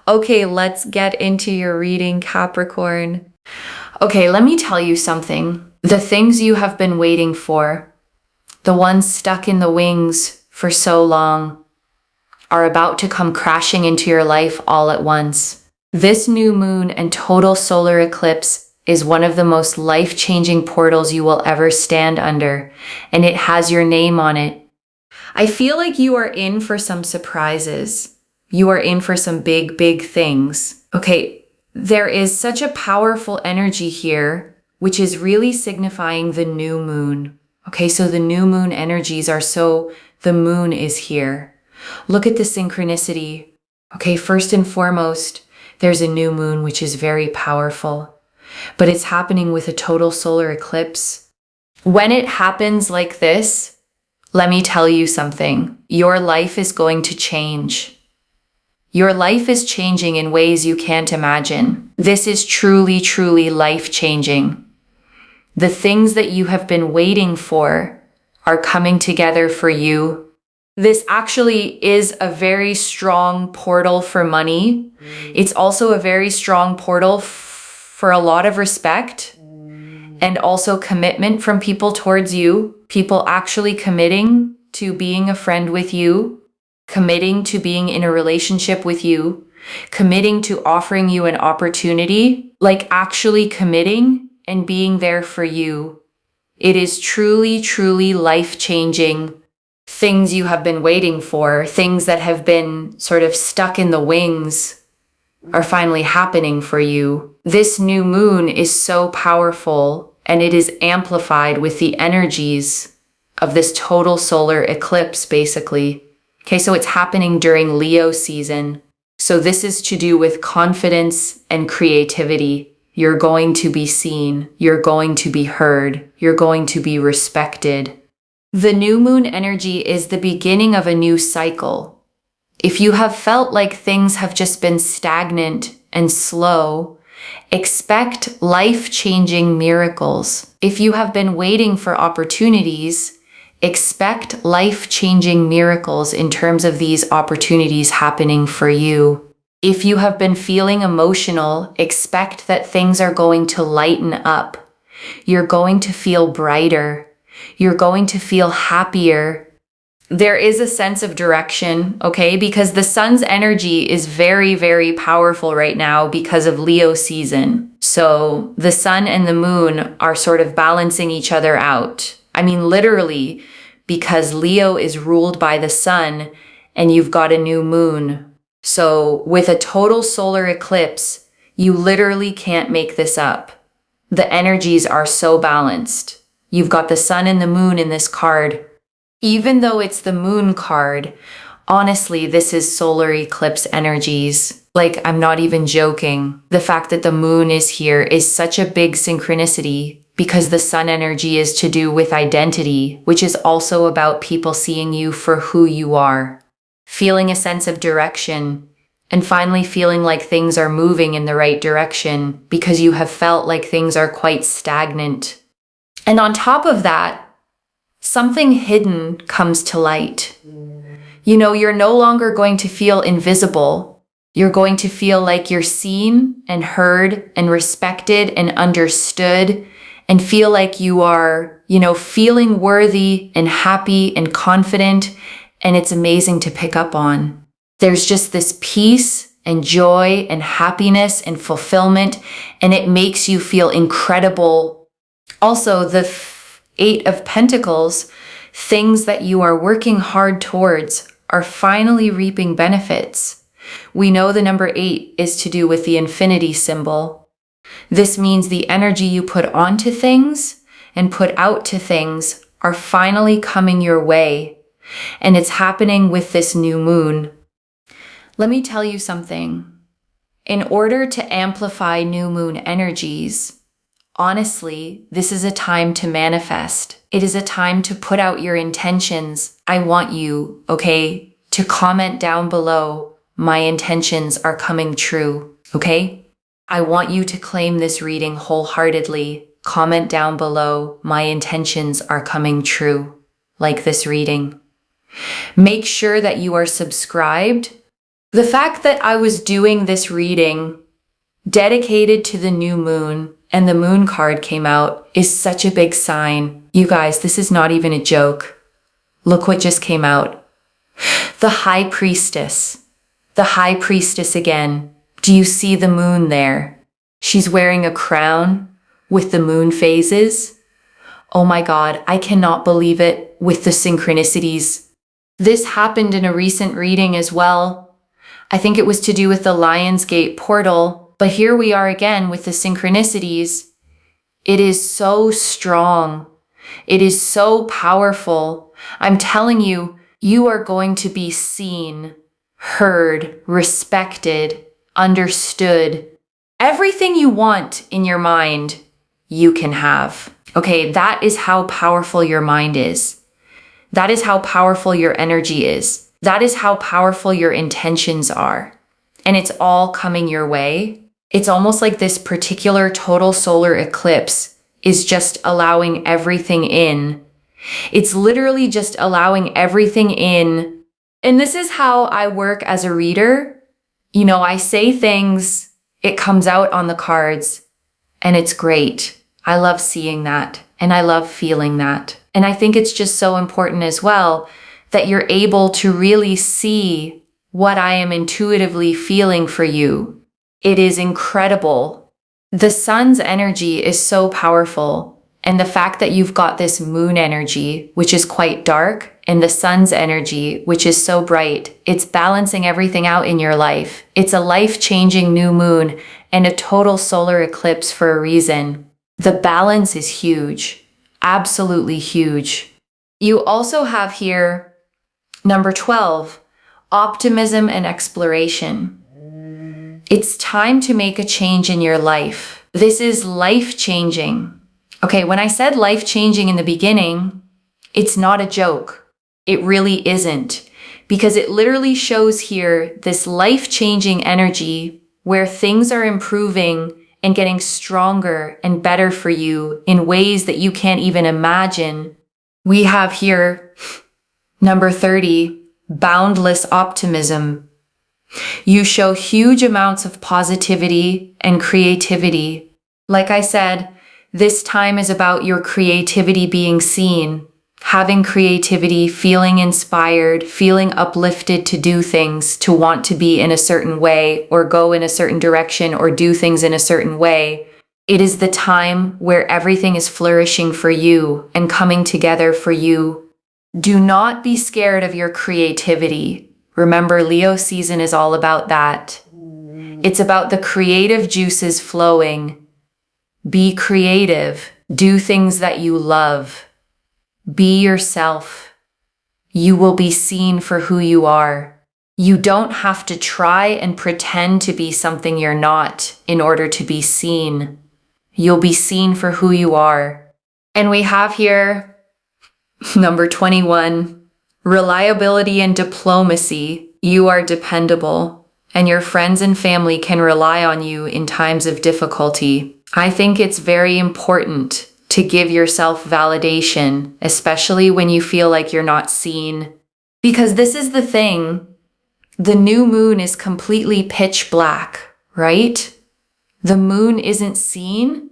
Okay, let's get into your reading, Capricorn. Okay, let me tell you something. The things you have been waiting for, the ones stuck in the wings for so long, are about to come crashing into your life all at once. This new moon and total solar eclipse is one of the most life-changing portals you will ever stand under, and it has your name on it. I feel like you are in for some surprises. You are in for some big, big things. Okay, there is such a powerful energy here, which is really signifying the new moon. Okay, so the new moon energies are the moon is here. Look at the synchronicity. Okay, first and foremost, there's a new moon, which is very powerful, but it's happening with a total solar eclipse. When it happens like this, let me tell you something. Your life is going to change. Your life is changing in ways you can't imagine. This is truly, truly life-changing. The things that you have been waiting for are coming together for you. This actually is a very strong portal for money. It's also a very strong portal for a lot of respect and also commitment from people towards you. People actually committing to being a friend with you, committing to being in a relationship with you, committing to offering you an opportunity, like actually committing and being there for you. It is truly, truly life-changing. Things you have been waiting for, things that have been sort of stuck in the wings, are finally happening for you. This new moon is so powerful, and it is amplified with the energies of this total solar eclipse, basically. Okay, so it's happening during Leo season. So this is to do with confidence and creativity. You're going to be seen. You're going to be heard. You're going to be respected. The new moon energy is the beginning of a new cycle. If you have felt like things have just been stagnant and slow, expect life-changing miracles. If you have been waiting for opportunities, expect life-changing miracles in terms of these opportunities happening for you. If you have been feeling emotional, expect that things are going to lighten up. You're going to feel brighter. You're going to feel happier. There is a sense of direction, okay? Because the sun's energy is very, very powerful right now because of Leo season. So the sun and the moon are sort of balancing each other out. I mean, literally, because Leo is ruled by the sun and you've got a new moon. So with a total solar eclipse, you literally can't make this up. The energies are so balanced. You've got the sun and the moon in this card. Even though it's the moon card, honestly, this is solar eclipse energies. Like, I'm not even joking. The fact that the moon is here is such a big synchronicity because the sun energy is to do with identity, which is also about people seeing you for who you are, feeling a sense of direction, and finally feeling like things are moving in the right direction because you have felt like things are quite stagnant. And on top of that, something hidden comes to light. You know, you're no longer going to feel invisible. You're going to feel like you're seen and heard and respected and understood and feel like you are, feeling worthy and happy and confident. And it's amazing to pick up on. There's just this peace and joy and happiness and fulfillment, and it makes you feel incredible. Also, the Eight of Pentacles, things that you are working hard towards, are finally reaping benefits. We know the number 8 is to do with the infinity symbol. This means the energy you put onto things and put out to things are finally coming your way. And it's happening with this new moon. Let me tell you something. In order to amplify new moon energies, honestly, this is a time to manifest. It is a time to put out your intentions. I want you, okay, to comment down below, my intentions are coming true, okay? I want you to claim this reading wholeheartedly. Comment down below, my intentions are coming true, like this reading. Make sure that you are subscribed. The fact that I was doing this reading dedicated to the new moon and the moon card came out is such a big sign. You guys, this is not even a joke. Look what just came out. The High Priestess. The High Priestess again. Do you see the moon there? She's wearing a crown with the moon phases. Oh my God, I cannot believe it with the synchronicities. This happened in a recent reading as well. I think it was to do with the Lionsgate portal, but here we are again with the synchronicities. It is so strong. It is so powerful. I'm telling you, you are going to be seen, heard, respected, understood. Everything you want in your mind, you can have. Okay, that is how powerful your mind is. That is how powerful your energy is. That is how powerful your intentions are. And it's all coming your way. It's almost like this particular total solar eclipse is just allowing everything in. It's literally just allowing everything in. And this is how I work as a reader. You know, I say things, it comes out on the cards, and it's great. I love seeing that, and I love feeling that. And I think it's just so important as well that you're able to really see what I am intuitively feeling for you. It is incredible. The sun's energy is so powerful. And the fact that you've got this moon energy, which is quite dark, and the sun's energy, which is so bright, it's balancing everything out in your life. It's a life-changing new moon and a total solar eclipse for a reason. The balance is huge, absolutely huge. You also have here number 12, optimism and exploration. It's time to make a change in your life. This is life-changing. Okay, when I said life-changing in the beginning, it's not a joke. It really isn't, because it literally shows here this life-changing energy where things are improving and getting stronger and better for you in ways that you can't even imagine. We have here number 30, boundless optimism. You show huge amounts of positivity and creativity. Like I said, this time is about your creativity being seen, having creativity, feeling inspired, feeling uplifted to do things, to want to be in a certain way or go in a certain direction or do things in a certain way. It is the time where everything is flourishing for you and coming together for you. Do not be scared of your creativity. Remember, Leo season is all about that. It's about the creative juices flowing. Be creative. Do things that you love. Be yourself. You will be seen for who you are. You don't have to try and pretend to be something you're not in order to be seen. You'll be seen for who you are. And we have here number 21, reliability and diplomacy. You are dependable, and your friends and family can rely on you in times of difficulty. I think it's very important to give yourself validation, especially when you feel like you're not seen. Because this is the thing, the new moon is completely pitch black, right? The moon isn't seen,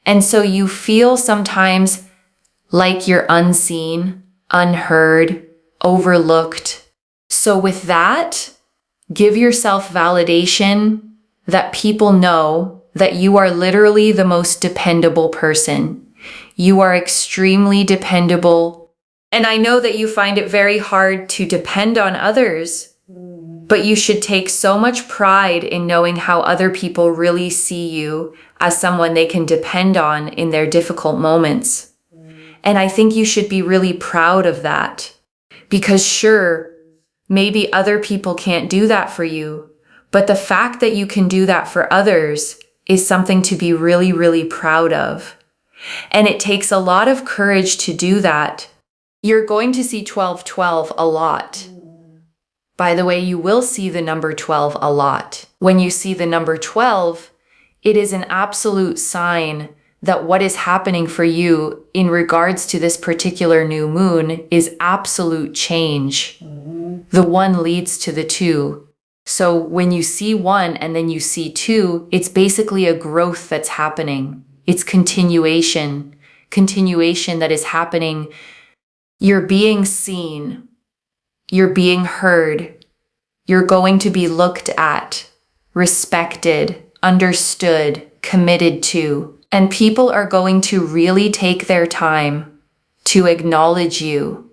and so you feel sometimes like you're unseen, unheard, overlooked. So with that, give yourself validation that people know that you are literally the most dependable person. You are extremely dependable. And I know that you find it very hard to depend on others, but you should take so much pride in knowing how other people really see you as someone they can depend on in their difficult moments. And I think you should be really proud of that. Because sure, maybe other people can't do that for you, but the fact that you can do that for others is something to be really, really proud of. And it takes a lot of courage to do that. You're going to see 1212 a lot. By the way, you will see the number 12 a lot. When you see the number 12, it is an absolute sign that what is happening for you in regards to this particular new moon is absolute change. The one leads to the two. So when you see one and then you see two, it's basically a growth that's happening. It's continuation that is happening. You're being seen. You're being heard. You're going to be looked at, respected, understood, committed to. And people are going to really take their time to acknowledge you.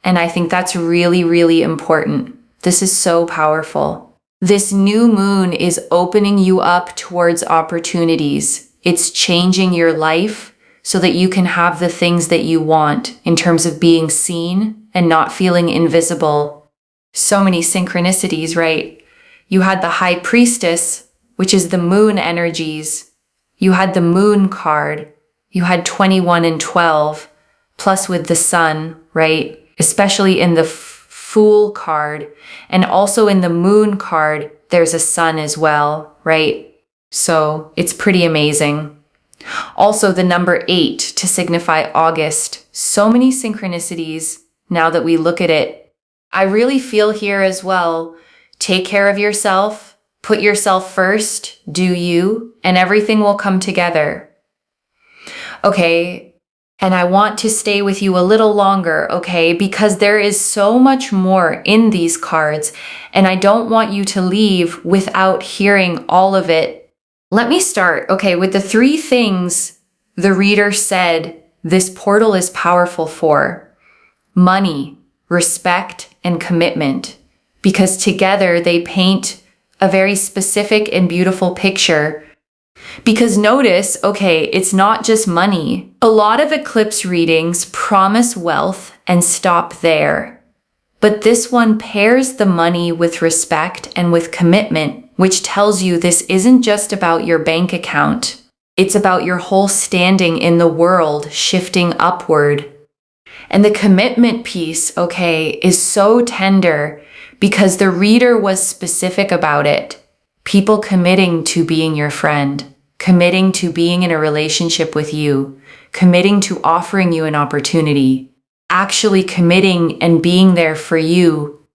And I think that's really, really important. This is so powerful. This new moon is opening you up towards opportunities. It's changing your life so that you can have the things that you want in terms of being seen and not feeling invisible. So many synchronicities, right? You had the High Priestess, which is the moon energies. You had the moon card. You had 21 and 12, plus with the sun, right? Especially in the Fool card, and also in the moon card, there's a sun as well, right? So it's pretty amazing. Also the number 8 to signify August. So many synchronicities now that we look at it. I really feel here as well, take care of yourself, put yourself first, do you, and everything will come together. Okay. And I want to stay with you a little longer, okay? Because there is so much more in these cards, and I don't want you to leave without hearing all of it. Let me start, okay, with the 3 things the reader said this portal is powerful for. Money, respect, and commitment. Because together they paint a very specific and beautiful picture. Because notice, okay, it's not just money. A lot of eclipse readings promise wealth and stop there. But this one pairs the money with respect and with commitment, which tells you this isn't just about your bank account. It's about your whole standing in the world shifting upward. And the commitment piece, okay, is so tender because the reader was specific about it. People committing to being your friend. Committing to being in a relationship with you, committing to offering you an opportunity, actually committing and being there for you.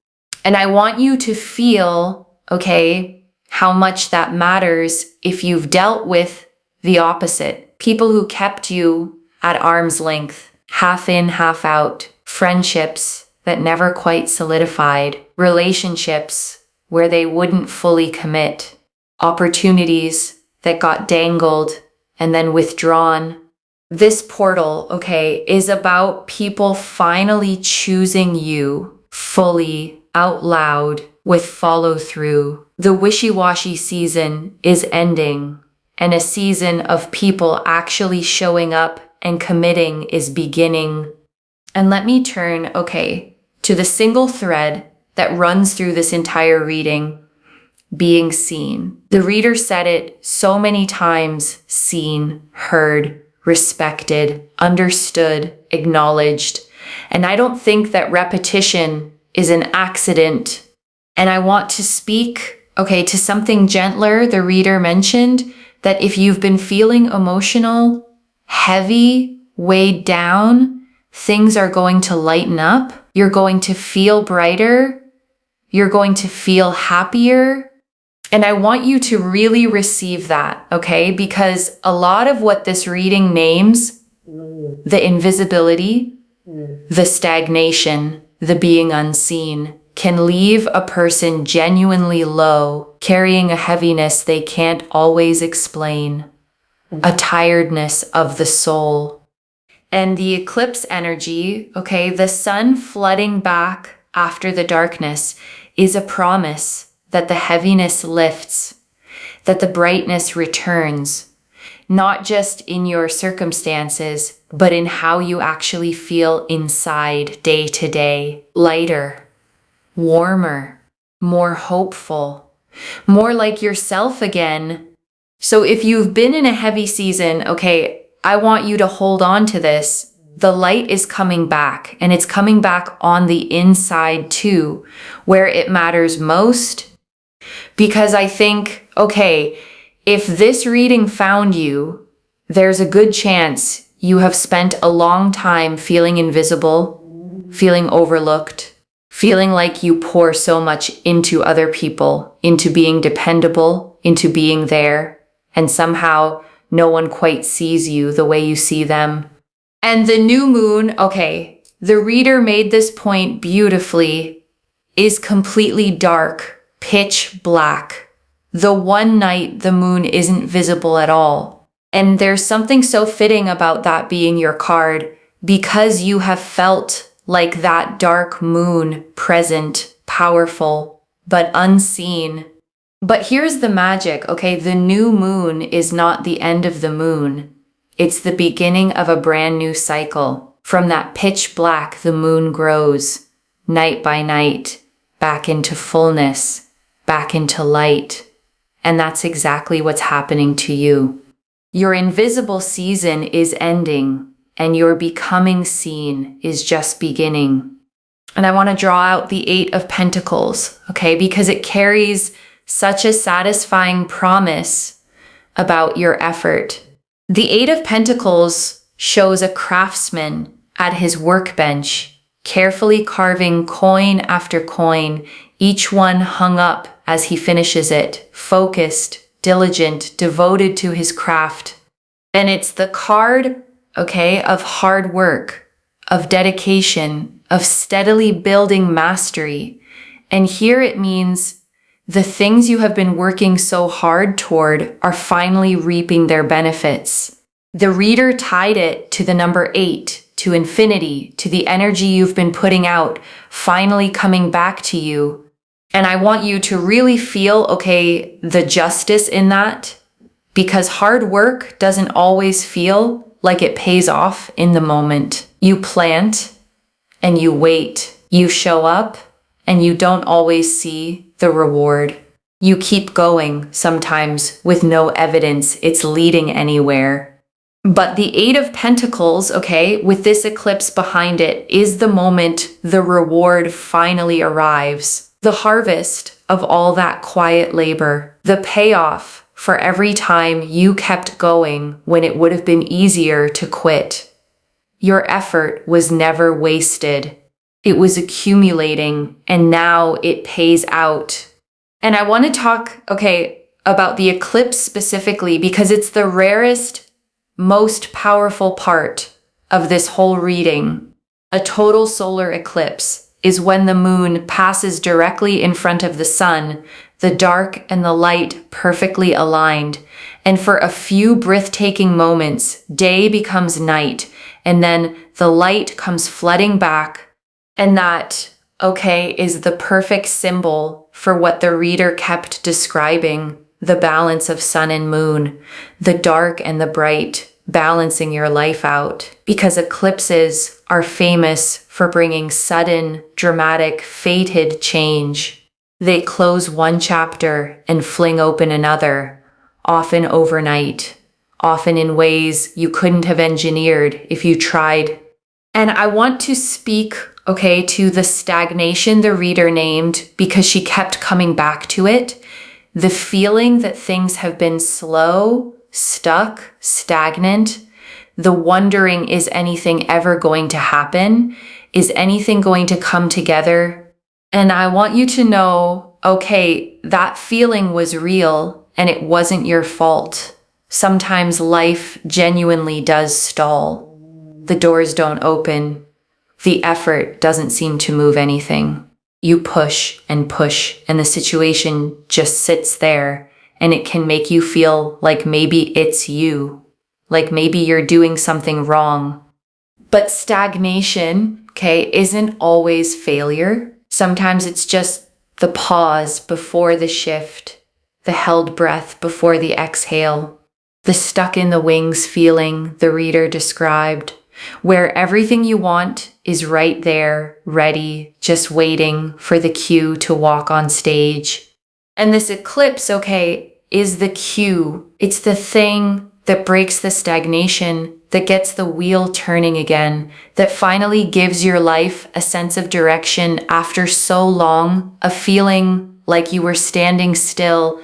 And I want you to feel, okay, how much that matters if you've dealt with the opposite. People who kept you at arm's length, half in, half out, friendships that never quite solidified, relationships where they wouldn't fully commit, opportunities that got dangled and then withdrawn. This portal, okay, is about people finally choosing you fully, out loud, with follow through. The wishy-washy season is ending, and a season of people actually showing up and committing is beginning. And let me turn, okay, to the single thread that runs through this entire reading. Being seen. The reader said it so many times, seen, heard, respected, understood, acknowledged. And I don't think that repetition is an accident. And I want to speak, okay, to something gentler. The reader mentioned that if you've been feeling emotional, heavy, weighed down, things are going to lighten up. You're going to feel brighter. You're going to feel happier. And I want you to really receive that, okay? Because a lot of what this reading names, the invisibility, the stagnation, the being unseen, can leave a person genuinely low, carrying a heaviness they can't always explain, a tiredness of the soul. And the eclipse energy, okay, the sun flooding back after the darkness is a promise that the heaviness lifts, that the brightness returns, not just in your circumstances, but in how you actually feel inside day to day. Lighter, warmer, more hopeful, more like yourself again. So if you've been in a heavy season, okay, I want you to hold on to this. The light is coming back, and it's coming back on the inside too, where it matters most. Because I think, okay, if this reading found you, there's a good chance you have spent a long time feeling invisible, feeling overlooked, feeling like you pour so much into other people, into being dependable, into being there, and somehow no one quite sees you the way you see them. And the new moon, okay, the reader made this point beautifully, is completely dark, pitch black. The one night the moon isn't visible at all. And there's something so fitting about that being your card, because you have felt like that dark moon, present, powerful, but unseen. But here's the magic, okay? The new moon is not the end of the moon. It's the beginning of a brand new cycle. From that pitch black, the moon grows, night by night, back into fullness, back into light. And that's exactly what's happening to you. Your invisible season is ending, and your becoming seen is just beginning. And I want to draw out the 8 of Pentacles, okay? Because it carries such a satisfying promise about your effort. The 8 of Pentacles shows a craftsman at his workbench, carefully carving coin after coin, each one hung up as he finishes it, focused, diligent, devoted to his craft. And it's the card, okay, of hard work, of dedication, of steadily building mastery. And here it means the things you have been working so hard toward are finally reaping their benefits. The reader tied it to the number 8, to infinity, to the energy you've been putting out, finally coming back to you. And I want you to really feel, okay, the justice in that, because hard work doesn't always feel like it pays off in the moment. You plant and you wait. You show up and you don't always see the reward. You keep going, sometimes with no evidence it's leading anywhere. But the 8 of Pentacles, okay, with this eclipse behind it, is the moment the reward finally arrives. The harvest of all that quiet labor. The payoff for every time you kept going when it would have been easier to quit. Your effort was never wasted. It was accumulating, and now it pays out. And I want to talk, okay, about the eclipse specifically because it's the rarest, most powerful part of this whole reading. A total solar eclipse is when the moon passes directly in front of the sun, the dark and the light perfectly aligned. And for a few breathtaking moments, day becomes night, and then the light comes flooding back. And that, okay, is the perfect symbol for what the reader kept describing, the balance of sun and moon, the dark and the bright, balancing your life out. Because eclipses are famous for bringing sudden, dramatic, fated change. They close one chapter and fling open another, often overnight, often in ways you couldn't have engineered if you tried. And I want to speak, okay, to the stagnation the reader named because she kept coming back to it. The feeling that things have been slow, stuck, stagnant. The wondering, is anything ever going to happen? Is anything going to come together? And I want you to know, okay, that feeling was real and it wasn't your fault. Sometimes life genuinely does stall. The doors don't open. The effort doesn't seem to move anything. You push and the situation just sits there, and it can make you feel like maybe it's you, like maybe you're doing something wrong. But stagnation, okay, isn't always failure. Sometimes it's just the pause before the shift, the held breath before the exhale, the stuck in the wings feeling the reader described, where everything you want is right there, ready, just waiting for the cue to walk on stage. And this eclipse, okay, is the cue. It's the thing that breaks the stagnation, that gets the wheel turning again, that finally gives your life a sense of direction after so long of feeling like you were standing still.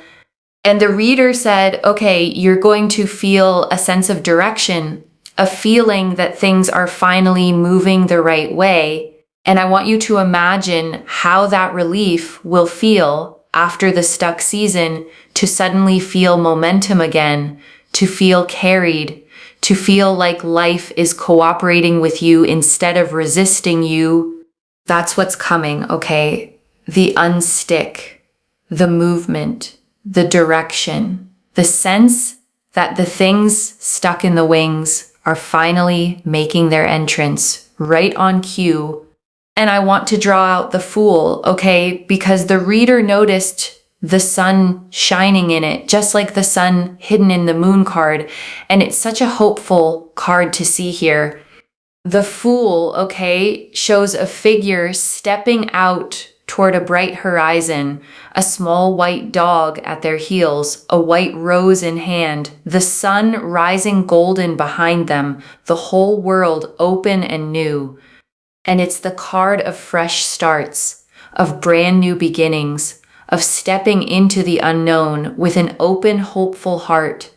And the reader said, okay, you're going to feel a sense of direction, a feeling that things are finally moving the right way. And I want you to imagine how that relief will feel after the stuck season, to suddenly feel momentum again, to feel carried, to feel like life is cooperating with you instead of resisting you. That's what's coming, okay? The unstick, the movement, the direction, the sense that the things stuck in the wings are finally making their entrance right on cue. And I want to draw out the Fool, okay? Because the reader noticed the sun shining in it, just like the sun hidden in the moon card. And it's such a hopeful card to see here. The Fool, okay, shows a figure stepping out toward a bright horizon, a small white dog at their heels, a white rose in hand, the sun rising golden behind them, the whole world open and new. And it's the card of fresh starts, of brand new beginnings, of stepping into the unknown with an open, hopeful heart.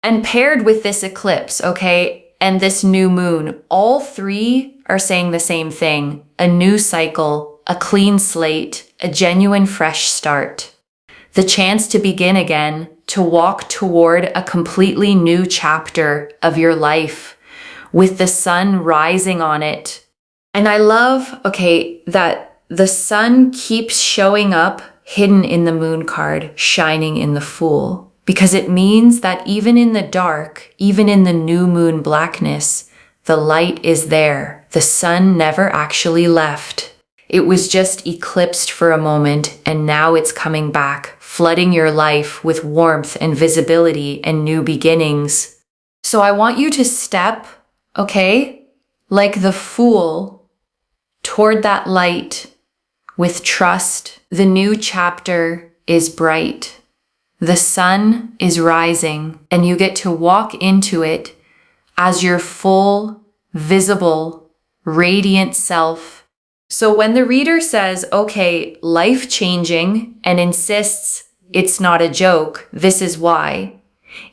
And paired with this eclipse, okay, and this new moon, all three are saying the same thing: a new cycle, a clean slate, a genuine fresh start. The chance to begin again, to walk toward a completely new chapter of your life, with the sun rising on it. And I love, okay, that the sun keeps showing up hidden in the moon card, shining in the Fool, because it means that even in the dark, even in the new moon blackness, the light is there. The sun never actually left. It was just eclipsed for a moment, and now it's coming back, flooding your life with warmth and visibility and new beginnings. So I want you to step, okay, like the Fool, toward that light with trust. The new chapter is bright. The sun is rising, and you get to walk into it as your full, visible, radiant self. So when the reader says, okay, life-changing, and insists it's not a joke, this is why.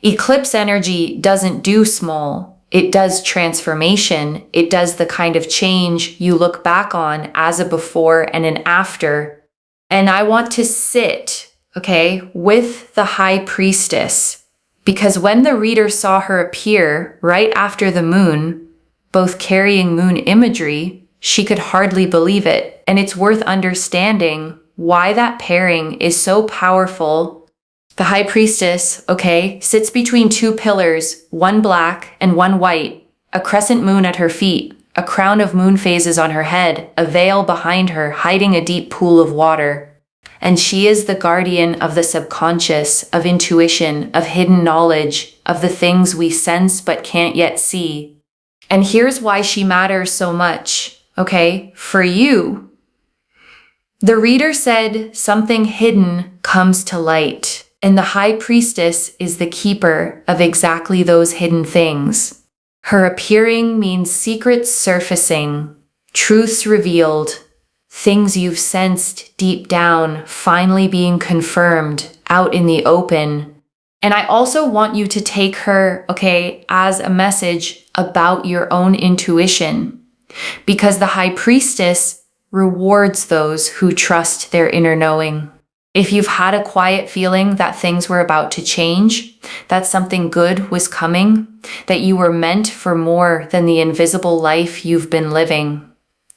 Eclipse energy doesn't do small. It does transformation. It does the kind of change you look back on as a before and an after. And I want to sit, okay, with the High Priestess, because when the reader saw her appear right after the moon, both carrying moon imagery, she could hardly believe it. And it's worth understanding why that pairing is so powerful. The High Priestess, okay, sits between two pillars, one black and one white, a crescent moon at her feet, a crown of moon phases on her head, a veil behind her hiding a deep pool of water. And she is the guardian of the subconscious, of intuition, of hidden knowledge, of the things we sense but can't yet see. And here's why she matters so much, okay, for you. The reader said something hidden comes to light. And the High Priestess is the keeper of exactly those hidden things. Her appearing means secrets surfacing, truths revealed, things you've sensed deep down finally being confirmed out in the open. And I also want you to take her, okay, as a message about your own intuition, because the High Priestess rewards those who trust their inner knowing. If you've had a quiet feeling that things were about to change, that something good was coming, that you were meant for more than the invisible life you've been living,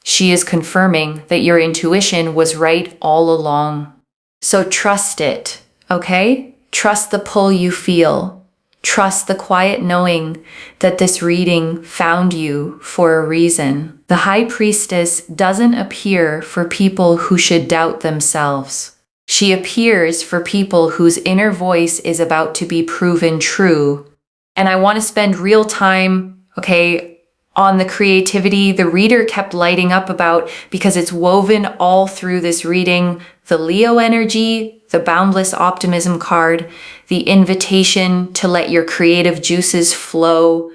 she is confirming that your intuition was right all along. So trust it, okay? Trust the pull you feel. Trust the quiet knowing that this reading found you for a reason. The High Priestess doesn't appear for people who should doubt themselves. She appears for people whose inner voice is about to be proven true. And I want to spend real time, okay, on the creativity the reader kept lighting up about, because it's woven all through this reading. The Leo energy, the boundless optimism card, the invitation to let your creative juices flow.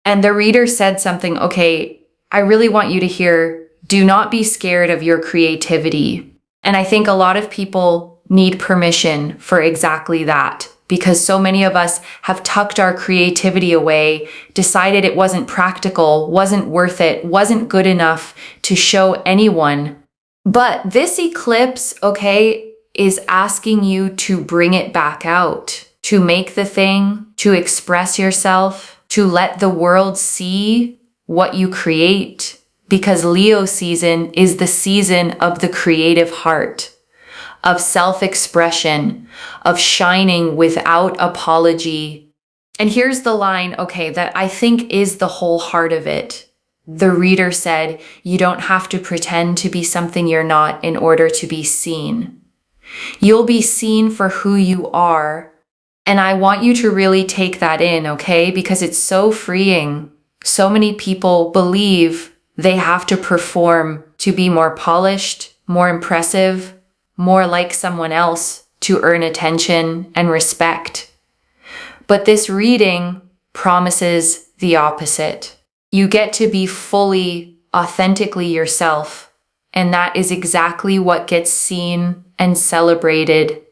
And the reader said something, okay, I really want you to hear, do not be scared of your creativity. And I think a lot of people need permission for exactly that, because so many of us have tucked our creativity away, decided it wasn't practical, wasn't worth it, wasn't good enough to show anyone. But this eclipse, okay, is asking you to bring it back out, to make the thing, to express yourself, to let the world see what you create, because Leo season is the season of the creative heart, of self-expression, of shining without apology. And here's the line, okay, that I think is the whole heart of it. The reader said, you don't have to pretend to be something you're not in order to be seen. You'll be seen for who you are. And I want you to really take that in, okay? Because it's so freeing. So many people believe they have to perform to be more polished, more impressive, more like someone else to earn attention and respect. But this reading promises the opposite. You get to be fully, authentically yourself. And that is exactly what gets seen and celebrated.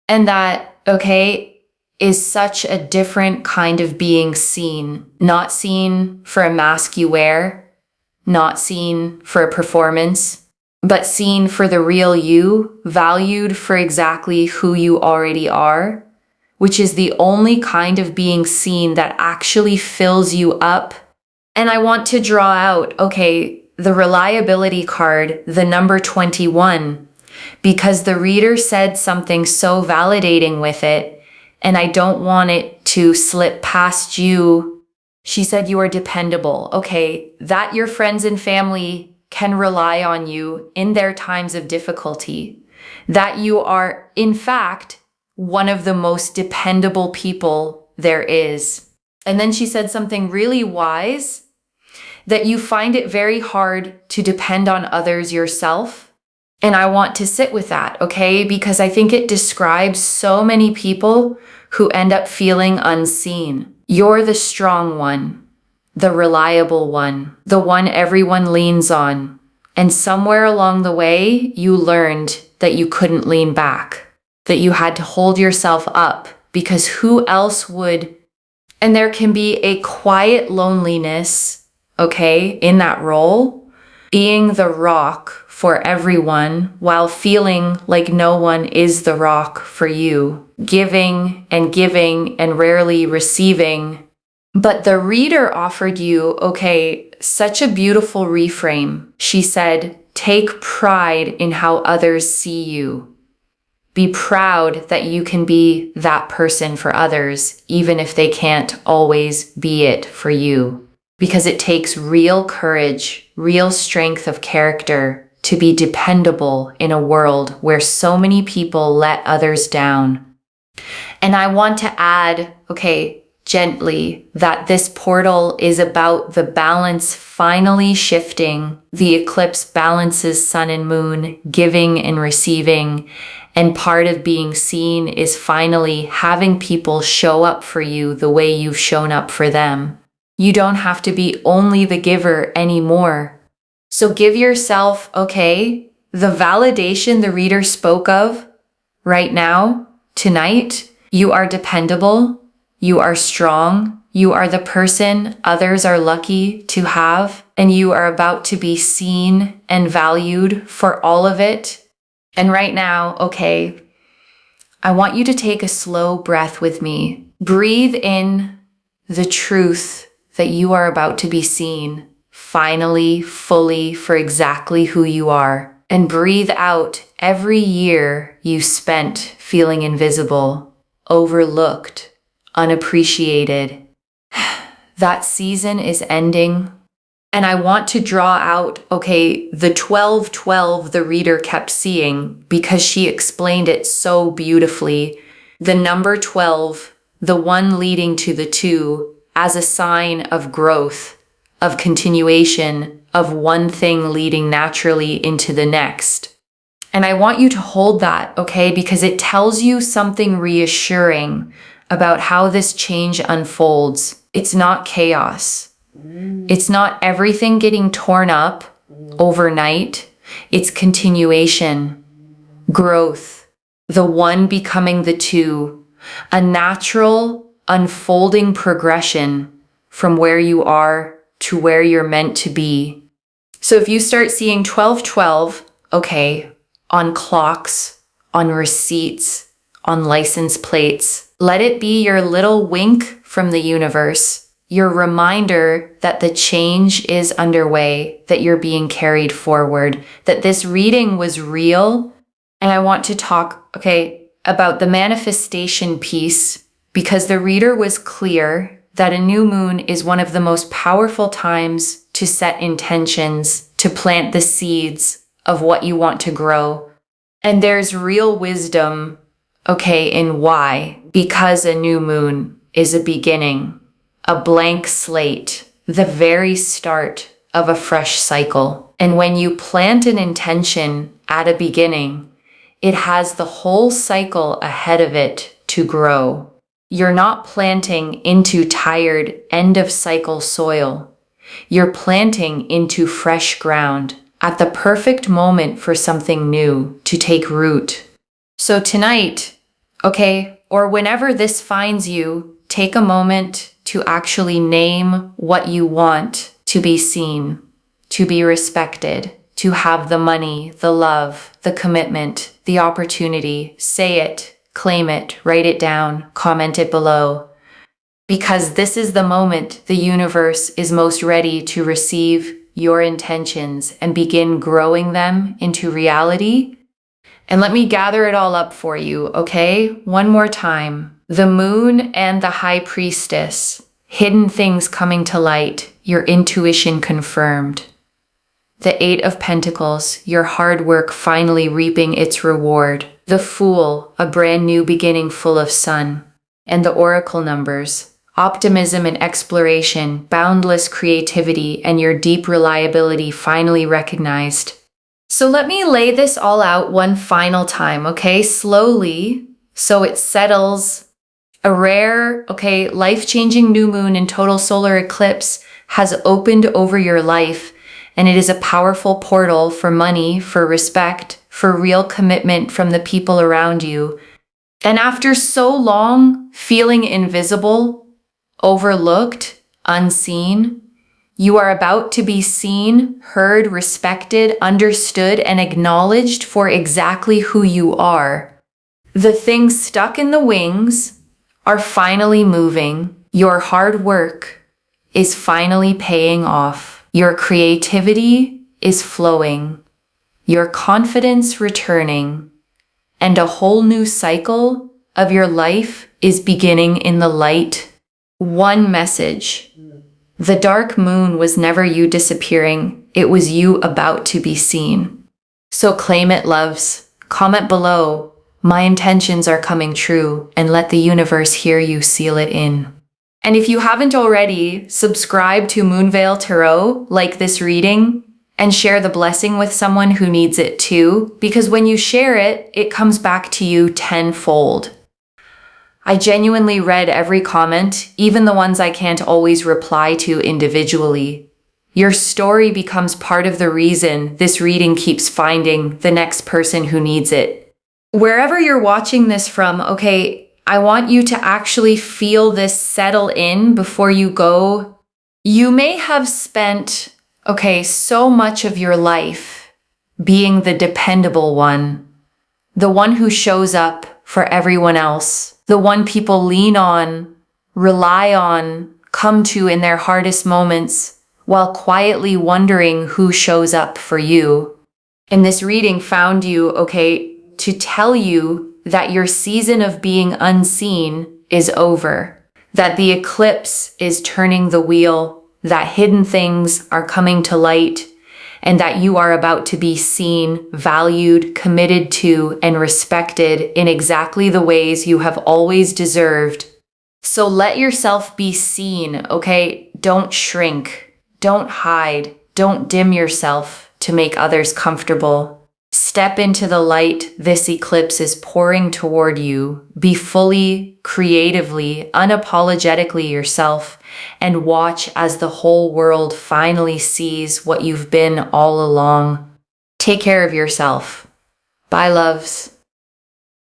And that, okay, is such a different kind of being seen. Not seen for a mask you wear, not seen for a performance, but seen for the real you, valued for exactly who you already are, which is the only kind of being seen that actually fills you up. And I want to draw out, okay, the reliability card, the number 21, because the reader said something so validating with it, and I don't want it to slip past you. She said you are dependable. Okay, that your friends and family can rely on you in their times of difficulty. That you are, in fact, one of the most dependable people there is. And then she said something really wise, that you find it very hard to depend on others yourself. And I want to sit with that, okay? Because I think it describes so many people who end up feeling unseen. You're the strong one, the reliable one, the one everyone leans on. And somewhere along the way, you learned that you couldn't lean back, that you had to hold yourself up, because who else would? And there can be a quiet loneliness, okay, in that role, being the rock for everyone while feeling like no one is the rock for you, giving and rarely receiving. But the reader offered you, okay, such a beautiful reframe. She said, take pride in how others see you. Be proud that you can be that person for others, even if they can't always be it for you. Because it takes real courage, real strength of character to be dependable in a world where so many people let others down. And I want to add, okay, gently, that this portal is about the balance finally shifting. The eclipse balances sun and moon, giving and receiving. And part of being seen is finally having people show up for you the way you've shown up for them. You don't have to be only the giver anymore. So give yourself, okay, the validation the reader spoke of right now, tonight. You are dependable. You are strong. You are the person others are lucky to have. And you are about to be seen and valued for all of it. And right now, okay, I want you to take a slow breath with me. Breathe in the truth that you are about to be seen, finally, fully, for exactly who you are. And breathe out every year you spent feeling invisible, overlooked, unappreciated. That season is ending. And I want to draw out, okay, the 12-12 the reader kept seeing, because she explained it so beautifully. The number 12, the one leading to the 2, as a sign of growth, of continuation, of one thing leading naturally into the next. And I want you to hold that, okay, because it tells you something reassuring about how this change unfolds. It's not chaos. It's not everything getting torn up overnight. It's continuation, growth, the one becoming the 2, a natural unfolding progression from where you are to where you're meant to be. So if you start seeing 1212, okay, on clocks, on receipts, on license plates, let it be your little wink from the universe, your reminder that the change is underway, that you're being carried forward, that this reading was real. And I want to talk, about the manifestation piece, because the reader was clear that a new moon is one of the most powerful times to set intentions, to plant the seeds of what you want to grow. And there's real wisdom, in why. Because a new moon is a beginning, a blank slate, the very start of a fresh cycle. And when you plant an intention at a beginning, it has the whole cycle ahead of it to grow. You're not planting into tired end-of-cycle soil. You're planting into fresh ground at the perfect moment for something new to take root. So tonight, or whenever this finds you, take a moment to actually name what you want to be seen, to be respected, to have the money, the love, the commitment, the opportunity. Say it, claim it, write it down, comment it below. Because this is the moment the universe is most ready to receive your intentions and begin growing them into reality. And let me gather it all up for you, One more time. The moon and the high priestess, hidden things coming to light, your intuition confirmed. The Eight of Pentacles, your hard work finally reaping its reward. The Fool, a brand new beginning full of sun. And the Oracle numbers, optimism and exploration, boundless creativity, and your deep reliability finally recognized. So let me lay this all out one final time, Slowly, so it settles. A rare, life-changing new moon in total solar eclipse has opened over your life. And it is a powerful portal for money, for respect, for real commitment from the people around you. And after so long feeling invisible, overlooked, unseen, you are about to be seen, heard, respected, understood, and acknowledged for exactly who you are. The things stuck in the wings are finally moving. Your hard work is finally paying off. Your creativity is flowing, your confidence returning, and a whole new cycle of your life is beginning in the light. One message. The dark moon was never you disappearing, it was you about to be seen. So claim it, loves. Comment below, my intentions are coming true, and let the universe hear you seal it in. And if you haven't already, subscribe to Moonveil Tarot, like this reading, and share the blessing with someone who needs it too, because when you share it, it comes back to you tenfold. I genuinely read every comment, even the ones I can't always reply to individually. Your story becomes part of the reason this reading keeps finding the next person who needs it. Wherever you're watching this from, I want you to actually feel this settle in before you go. You may have spent, so much of your life being the dependable one, the one who shows up for everyone else, the one people lean on, rely on, come to in their hardest moments, while quietly wondering who shows up for you. And this reading found you, to tell you that your season of being unseen is over, that the eclipse is turning the wheel, that hidden things are coming to light, and that you are about to be seen, valued, committed to, and respected in exactly the ways you have always deserved. So let yourself be seen, Don't shrink, don't hide, don't dim yourself to make others comfortable. Step into the light this eclipse is pouring toward you. Be fully, creatively, unapologetically yourself, and watch as the whole world finally sees what you've been all along. Take care of yourself. Bye, loves.